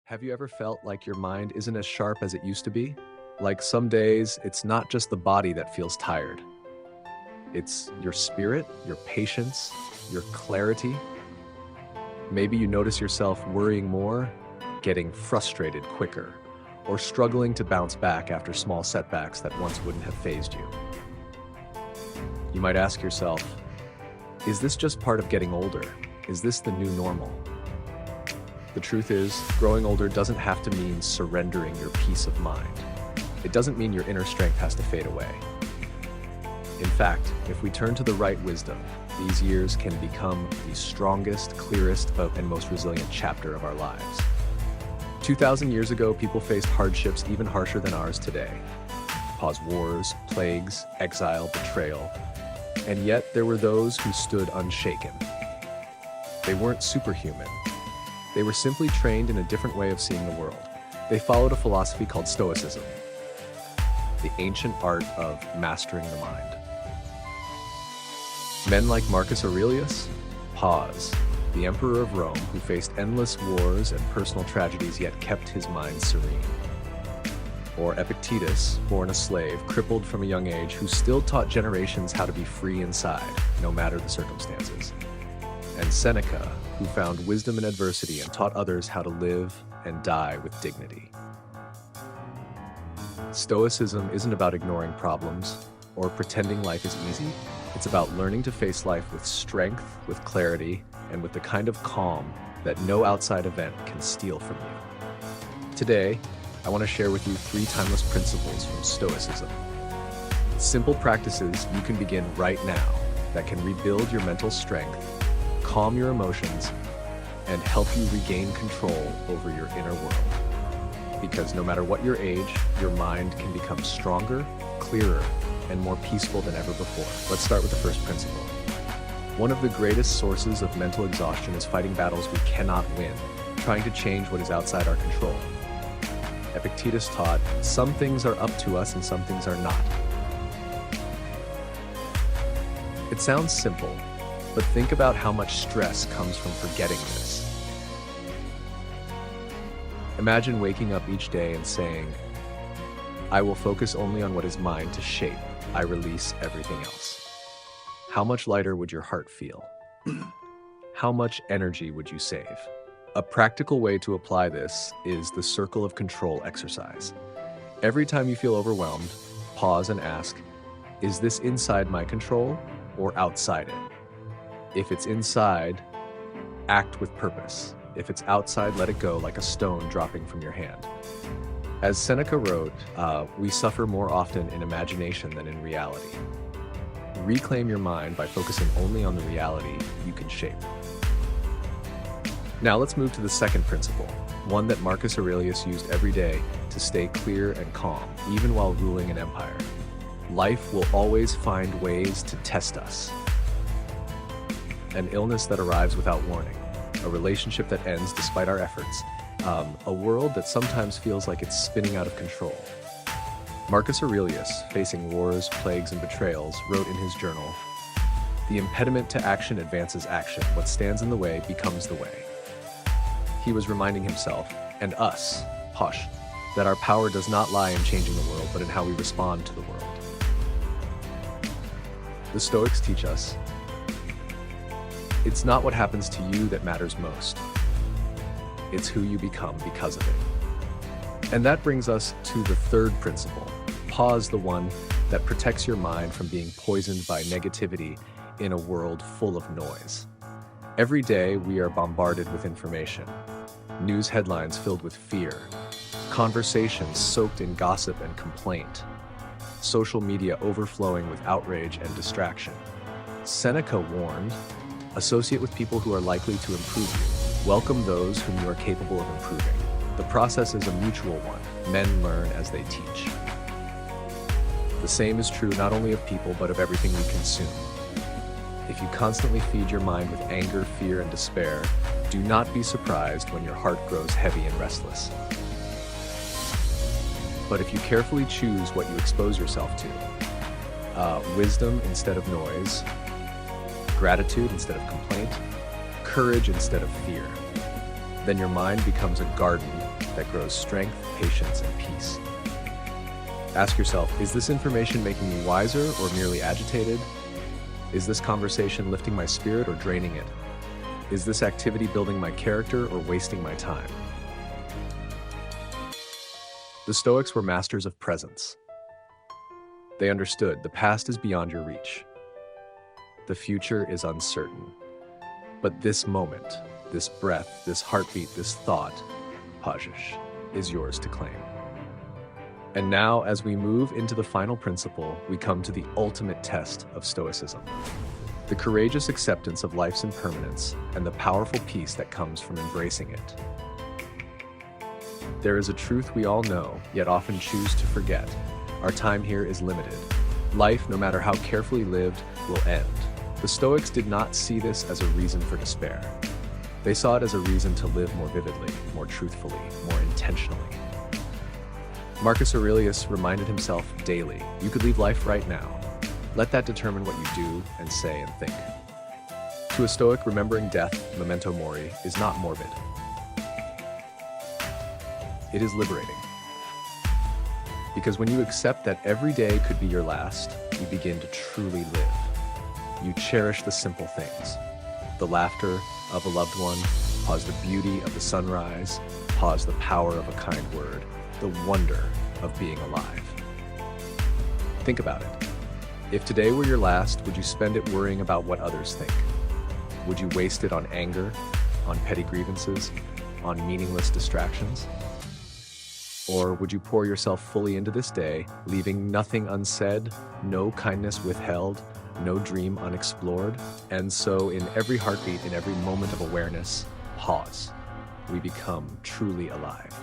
Have you ever felt like your mind isn't as sharp as it used to be? Like some days, it's not just the body that feels tired. It's your spirit, your patience, your clarity. Maybe you notice yourself worrying more, getting frustrated quicker, or struggling to bounce back after small setbacks that once wouldn't have fazed you. You might ask yourself, is this just part of getting older? Is this the new normal? The truth is, growing older doesn't have to mean surrendering your peace of mind. It doesn't mean your inner strength has to fade away. In fact, if we turn to the right wisdom, these years can become the strongest, clearest, and most resilient chapter of our lives. 2,000 years ago, people faced hardships even harsher than ours today. Pause wars, plagues, exile, betrayal. And yet there were those who stood unshaken. They weren't superhuman. They were simply trained in a different way of seeing the world. They followed a philosophy called Stoicism, the ancient art of mastering the mind. Men like Marcus Aurelius, Pause, the emperor of Rome, who faced endless wars and personal tragedies yet kept his mind serene. Or Epictetus, born a slave, crippled from a young age, who still taught generations how to be free inside, no matter the circumstances. And Seneca, who found wisdom in adversity and taught others how to live and die with dignity. Stoicism isn't about ignoring problems or pretending life is easy. It's about learning to face life with strength, with clarity, and with the kind of calm that no outside event can steal from you. Today, I want to share with you 3 timeless principles from Stoicism. Simple practices you can begin right now that can rebuild your mental strength, calm your emotions, and help you regain control over your inner world. Because no matter what your age, your mind can become stronger, clearer, and more peaceful than ever before. Let's start with the first principle. One of the greatest sources of mental exhaustion is fighting battles we cannot win, trying to change what is outside our control. Epictetus taught, some things are up to us and some things are not. It sounds simple, but think about how much stress comes from forgetting this. Imagine waking up each day and saying, I will focus only on what is mine to shape. I release everything else. How much lighter would your heart feel? How much energy would you save? A practical way to apply this is the circle of control exercise. Every time you feel overwhelmed, pause and ask, is this inside my control or outside it? If it's inside, act with purpose. If it's outside, let it go like a stone dropping from your hand. As Seneca wrote, we suffer more often in imagination than in reality. Reclaim your mind by focusing only on the reality you can shape. Now let's move to the second principle, one that Marcus Aurelius used every day to stay clear and calm, even while ruling an empire. Life will always find ways to test us. An illness that arrives without warning, a relationship that ends despite our efforts, a world that sometimes feels like it's spinning out of control. Marcus Aurelius, facing wars, plagues, and betrayals, wrote in his journal, "The impediment to action advances action. What stands in the way becomes the way." He was reminding himself, and us, Posh, that our power does not lie in changing the world, but in how we respond to the world. The Stoics teach us, it's not what happens to you that matters most. It's who you become because of it. And that brings us to the third principle. Pause, the one that protects your mind from being poisoned by negativity in a world full of noise. Every day we are bombarded with information. News headlines filled with fear. Conversations soaked in gossip and complaint. Social media overflowing with outrage and distraction. Seneca warned, associate with people who are likely to improve you. Welcome those whom you are capable of improving. The process is a mutual one. Men learn as they teach. The same is true not only of people, but of everything we consume. If you constantly feed your mind with anger, fear, and despair, do not be surprised when your heart grows heavy and restless. But if you carefully choose what you expose yourself to, wisdom instead of noise, gratitude instead of complaint, courage instead of fear, then your mind becomes a garden that grows strength, patience, and peace. Ask yourself, is this information making me wiser or merely agitated? Is this conversation lifting my spirit or draining it? Is this activity building my character or wasting my time? The Stoics were masters of presence. They understood the past is beyond your reach. The future is uncertain. But this moment, this breath, this heartbeat, this thought, Pajish, is yours to claim. And now, as we move into the final principle, we come to the ultimate test of Stoicism. The courageous acceptance of life's impermanence and the powerful peace that comes from embracing it. There is a truth we all know, yet often choose to forget. Our time here is limited. Life, no matter how carefully lived, will end. The Stoics did not see this as a reason for despair. They saw it as a reason to live more vividly, more truthfully, more intentionally. Marcus Aurelius reminded himself daily, you could leave life right now. Let that determine what you do and say and think. To a Stoic, remembering death, memento mori, is not morbid. It is liberating. Because when you accept that every day could be your last, you begin to truly live. You cherish the simple things. The laughter of a loved one, pause the beauty of the sunrise, pause the power of a kind word, the wonder of being alive. Think about it. If today were your last, would you spend it worrying about what others think? Would you waste it on anger, on petty grievances, on meaningless distractions? Or would you pour yourself fully into this day, leaving nothing unsaid, no kindness withheld, no dream unexplored? And so in every heartbeat, in every moment of awareness, pause. We become truly alive.